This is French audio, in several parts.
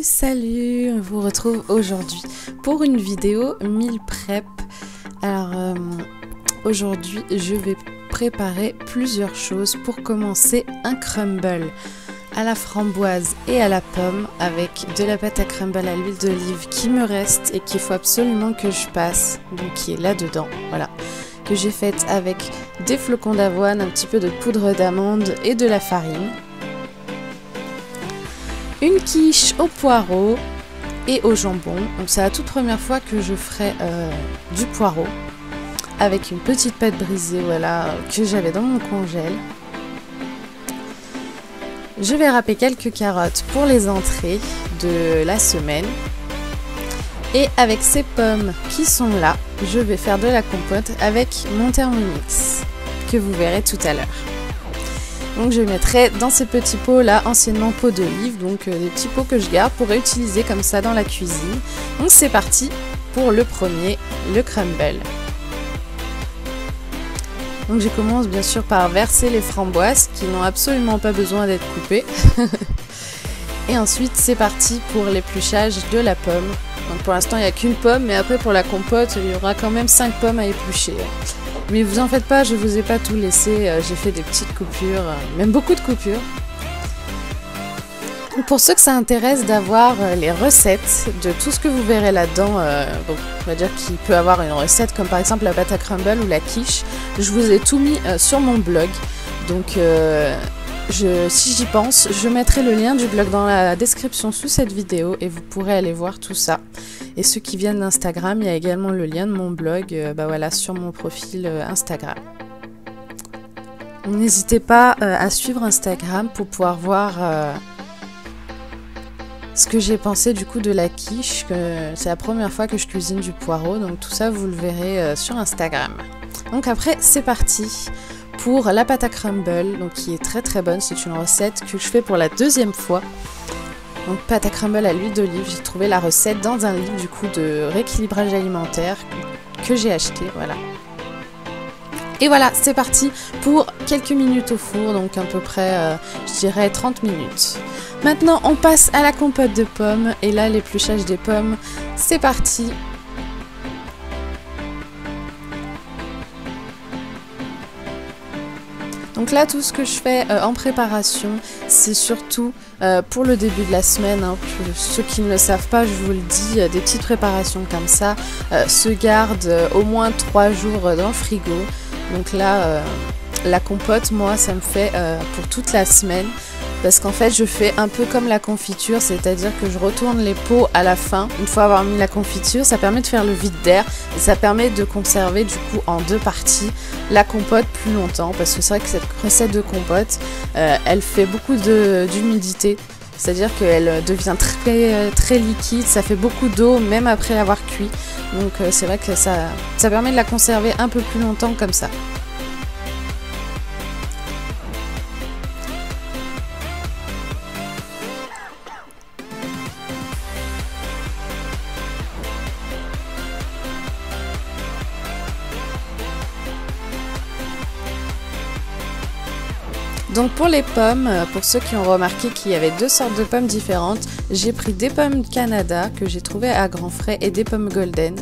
Salut, on vous retrouve aujourd'hui pour une vidéo meal prep. Alors aujourd'hui je vais préparer plusieurs choses. Pour commencer, un crumble à la framboise et à la pomme avec de la pâte à crumble à l'huile d'olive qui me reste et qu'il faut absolument que je passe, donc qui est là dedans, voilà, que j'ai faite avec des flocons d'avoine, un petit peu de poudre d'amande et de la farine. Une quiche au poireau et au jambon. Donc c'est la toute première fois que je ferai du poireau avec une petite pâte brisée, voilà, que j'avais dans mon congèle. Je vais râper quelques carottes pour les entrées de la semaine. Et avec ces pommes qui sont là, je vais faire de la compote avec mon Thermomix que vous verrez tout à l'heure. Donc je mettrai dans ces petits pots là, anciennement pots d'olive, donc des petits pots que je garde pour réutiliser comme ça dans la cuisine. Donc c'est parti pour le premier, le crumble. Donc je commence bien sûr par verser les framboises qui n'ont absolument pas besoin d'être coupées. Et ensuite c'est parti pour l'épluchage de la pomme. Donc pour l'instant il n'y a qu'une pomme, mais après pour la compote il y aura quand même 5 pommes à éplucher. Mais vous en faites pas, je vous ai pas tout laissé, j'ai fait des petites coupures, même beaucoup de coupures. Pour ceux que ça intéresse d'avoir les recettes de tout ce que vous verrez là-dedans, bon, on va dire qu'il peut avoir une recette comme par exemple la pâte à crumble ou la quiche, je vous ai tout mis sur mon blog. Donc si j'y pense, je mettrai le lien du blog dans la description sous cette vidéo et vous pourrez aller voir tout ça. Et ceux qui viennent d'Instagram, il y a également le lien de mon blog voilà, sur mon profil Instagram. N'hésitez pas à suivre Instagram pour pouvoir voir ce que j'ai pensé du coup de la quiche. C'est la première fois que je cuisine du poireau, donc tout ça vous le verrez sur Instagram. Donc après c'est parti pour la pâte à crumble, donc qui est très très bonne. C'est une recette que je fais pour la deuxième fois. Donc pâte à crumble à l'huile d'olive, j'ai trouvé la recette dans un livre du coup de rééquilibrage alimentaire que j'ai acheté, voilà. Et voilà, c'est parti pour quelques minutes au four, donc à peu près, je dirais 30 minutes. Maintenant, on passe à la compote de pommes, et là, l'épluchage des pommes, c'est parti. Donc là, tout ce que je fais en préparation, c'est surtout pour le début de la semaine. Hein. Pour ceux qui ne le savent pas, je vous le dis, des petites préparations comme ça se gardent au moins 3 jours dans le frigo. Donc là, la compote, moi, ça me fait pour toute la semaine. Parce qu'en fait, je fais un peu comme la confiture, c'est-à-dire que je retourne les pots à la fin. Une fois avoir mis la confiture, ça permet de faire le vide d'air et ça permet de conserver du coup en 2 parties la compote plus longtemps. Parce que c'est vrai que cette recette de compote, elle fait beaucoup d'humidité. C'est-à-dire qu'elle devient très liquide, ça fait beaucoup d'eau même après l'avoir cuit. Donc c'est vrai que ça permet de la conserver un peu plus longtemps comme ça. Donc pour les pommes, pour ceux qui ont remarqué qu'il y avait 2 sortes de pommes différentes, j'ai pris des pommes Canada que j'ai trouvées à grands frais et des pommes golden.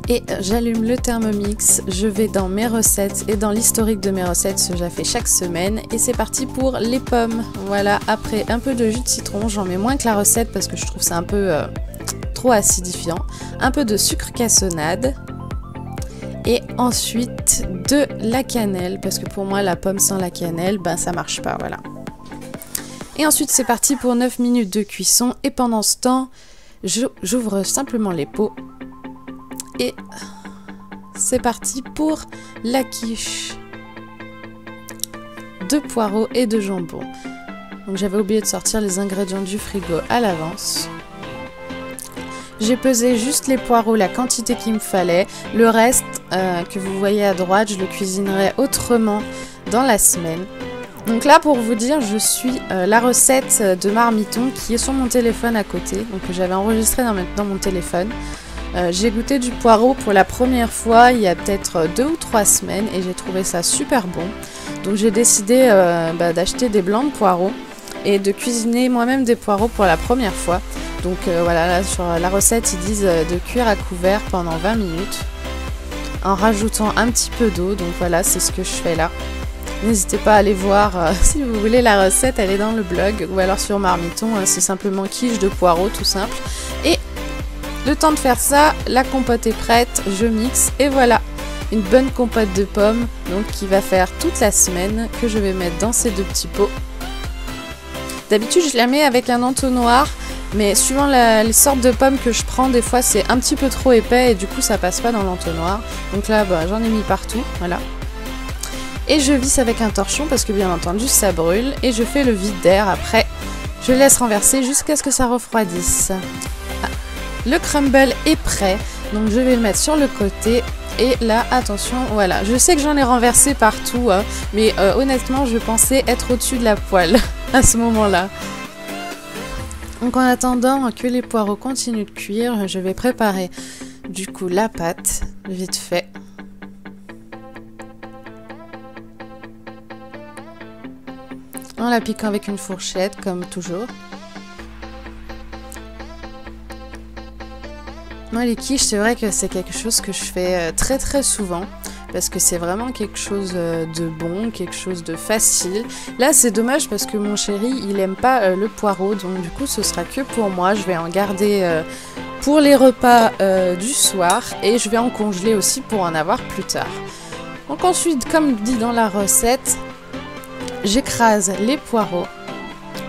Et j'allume le Thermomix, je vais dans mes recettes et dans l'historique de mes recettes, ce que j'ai fait chaque semaine. Et c'est parti pour les pommes. Voilà, après un peu de jus de citron, j'en mets moins que la recette parce que je trouve ça un peu trop acidifiant. Un peu de sucre cassonade. Et ensuite de la cannelle, parce que pour moi la pomme sans la cannelle, ben ça marche pas, voilà. Et ensuite c'est parti pour 9 minutes de cuisson, et pendant ce temps, j'ouvre simplement les pots. Et c'est parti pour la quiche de poireaux et de jambon. Donc j'avais oublié de sortir les ingrédients du frigo à l'avance. J'ai pesé juste les poireaux, la quantité qu'il me fallait. Le reste que vous voyez à droite, je le cuisinerai autrement dans la semaine. Donc là, pour vous dire, je suis la recette de marmiton qui est sur mon téléphone à côté. Donc j'avais enregistré dans mon téléphone. J'ai goûté du poireau pour la première fois il y a peut-être 2 ou 3 semaines et j'ai trouvé ça super bon. Donc j'ai décidé d'acheter des blancs de poireaux et de cuisiner moi-même des poireaux pour la première fois. Donc voilà, là sur la recette ils disent de cuire à couvert pendant 20 minutes en rajoutant un petit peu d'eau. Donc voilà, c'est ce que je fais là. N'hésitez pas à aller voir si vous voulez la recette, elle est dans le blog ou alors sur Marmiton, c'est simplement quiche de poireaux tout simple. Et le temps de faire ça, la compote est prête, je mixe et voilà, une bonne compote de pommes donc qui va faire toute la semaine, que je vais mettre dans ces 2 petits pots. D'habitude je la mets avec un entonnoir, mais suivant les sortes de pommes que je prends, des fois c'est un petit peu trop épais et du coup ça passe pas dans l'entonnoir. Donc là bah, j'en ai mis partout, voilà. Et je visse avec un torchon parce que bien entendu ça brûle et je fais le vide d'air après. Je laisse renverser jusqu'à ce que ça refroidisse. Ah, le crumble est prêt, donc je vais le mettre sur le côté. Et là, attention, voilà. Je sais que j'en ai renversé partout, hein, mais honnêtement, je pensais être au-dessus de la poêle à ce moment-là. Donc en attendant que les poireaux continuent de cuire, je vais préparer du coup la pâte, vite fait. En la piquant avec une fourchette, comme toujours. Moi, les quiches, c'est vrai que c'est quelque chose que je fais très très souvent. Parce que c'est vraiment quelque chose de bon, quelque chose de facile. Là, c'est dommage parce que mon chéri, il aime pas le poireau. Donc du coup, ce sera que pour moi. Je vais en garder pour les repas du soir. Et je vais en congeler aussi pour en avoir plus tard. Donc ensuite, comme dit dans la recette, j'écrase les poireaux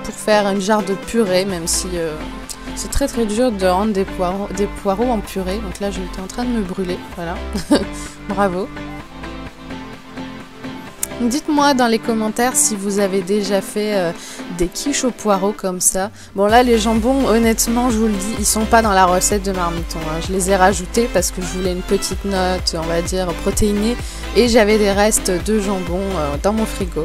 pour faire une jarre de purée, même si c'est très très dur de rendre des poireaux en purée. Donc là, j'étais en train de me brûler, voilà. Bravo. Dites-moi dans les commentaires si vous avez déjà fait des quiches aux poireaux comme ça. Bon là, les jambons, honnêtement, je vous le dis, ils sont pas dans la recette de Marmiton, hein. Je les ai rajoutés parce que je voulais une petite note, on va dire, protéinée. Et j'avais des restes de jambon dans mon frigo.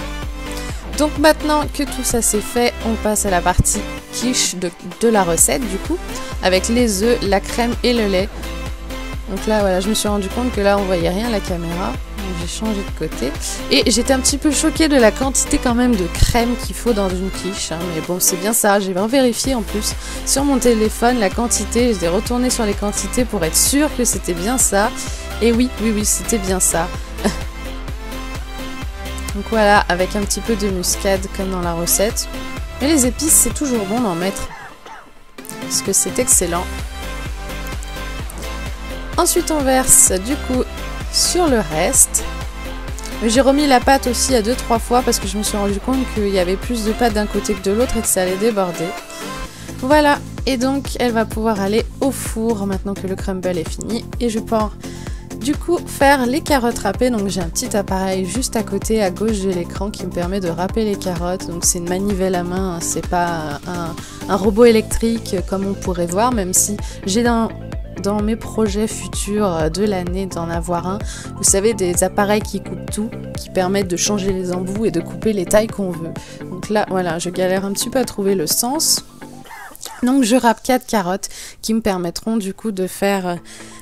Donc maintenant que tout ça c'est fait, on passe à la partie quiche de la recette du coup, avec les œufs, la crème et le lait. Donc là voilà, je me suis rendu compte que là on voyait rien à la caméra, donc j'ai changé de côté. Et j'étais un petit peu choquée de la quantité quand même de crème qu'il faut dans une quiche, hein. Mais bon c'est bien ça, j'ai bien vérifié en plus sur mon téléphone la quantité, j'ai retourné sur les quantités pour être sûre que c'était bien ça. Et oui, c'était bien ça. Donc voilà, avec un petit peu de muscade comme dans la recette. Mais les épices, c'est toujours bon d'en mettre. Parce que c'est excellent. Ensuite, on verse du coup sur le reste. J'ai remis la pâte aussi à 2-3 fois parce que je me suis rendu compte qu'il y avait plus de pâte d'un côté que de l'autre et que ça allait déborder. Voilà, et donc elle va pouvoir aller au four maintenant que le crumble est fini. Et je pars du coup faire les carottes râpées. Donc j'ai un petit appareil juste à côté à gauche de l'écran qui me permet de râper les carottes. Donc c'est une manivelle à main, hein, c'est pas un robot électrique comme on pourrait voir, même si j'ai dans mes projets futurs de l'année d'en avoir un. Vous savez, des appareils qui coupent tout, qui permettent de changer les embouts et de couper les tailles qu'on veut. Donc là voilà, je galère un petit peu à trouver le sens. Donc je râpe 4 carottes qui me permettront du coup de faire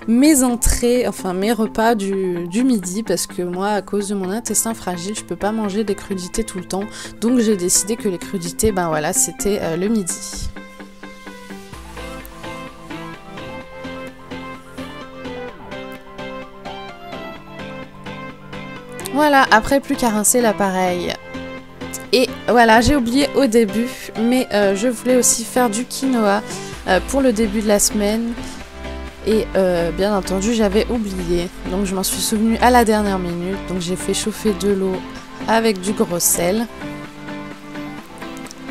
mes entrées, enfin mes repas du midi, parce que moi à cause de mon intestin fragile je peux pas manger des crudités tout le temps, donc j'ai décidé que les crudités ben voilà c'était le midi. Voilà, après plus qu'à rincer l'appareil. Et voilà, j'ai oublié au début, mais je voulais aussi faire du quinoa pour le début de la semaine. Et bien entendu, j'avais oublié. Donc je m'en suis souvenue à la dernière minute. Donc j'ai fait chauffer de l'eau avec du gros sel.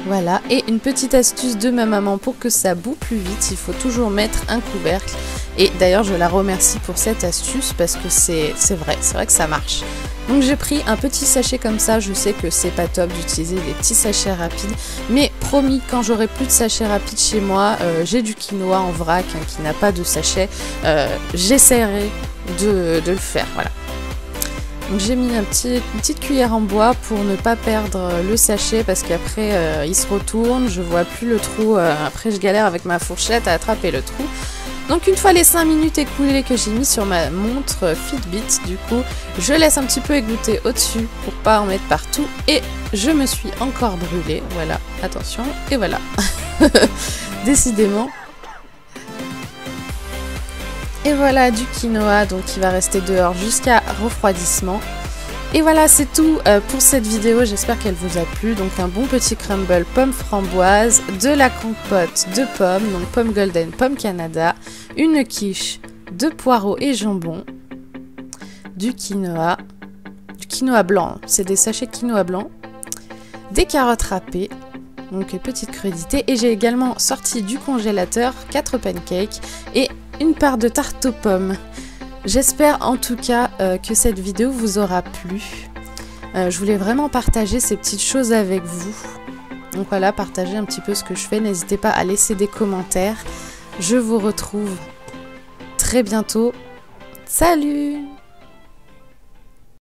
Voilà, et une petite astuce de ma maman pour que ça bout plus vite, il faut toujours mettre un couvercle. Et d'ailleurs, je la remercie pour cette astuce parce que c'est vrai que ça marche. Donc j'ai pris un petit sachet comme ça, je sais que c'est pas top d'utiliser des petits sachets rapides, mais promis, quand j'aurai plus de sachets rapides chez moi, j'ai du quinoa en vrac hein, qui n'a pas de sachet, j'essaierai de le faire, voilà. Donc j'ai mis une petite cuillère en bois pour ne pas perdre le sachet parce qu'après il se retourne, je vois plus le trou, après je galère avec ma fourchette à attraper le trou. Donc une fois les 5 minutes écoulées que j'ai mis sur ma montre Fitbit, du coup, je laisse un petit peu égoutter au-dessus pour pas en mettre partout. Et je me suis encore brûlée. Voilà, attention. Et voilà. Décidément. Et voilà du quinoa, donc qui va rester dehors jusqu'à refroidissement. Et voilà, c'est tout pour cette vidéo, j'espère qu'elle vous a plu. Donc un bon petit crumble pomme framboise, de la compote de pommes, donc pomme golden, pomme Canada, une quiche de poireaux et jambon, du quinoa blanc, c'est des sachets de quinoa blanc, des carottes râpées, donc petite crudité. Et j'ai également sorti du congélateur 4 pancakes et une part de tarte aux pommes. J'espère en tout cas que cette vidéo vous aura plu. Je voulais vraiment partager ces petites choses avec vous. Donc voilà, partager un petit peu ce que je fais. N'hésitez pas à laisser des commentaires. Je vous retrouve très bientôt. Salut!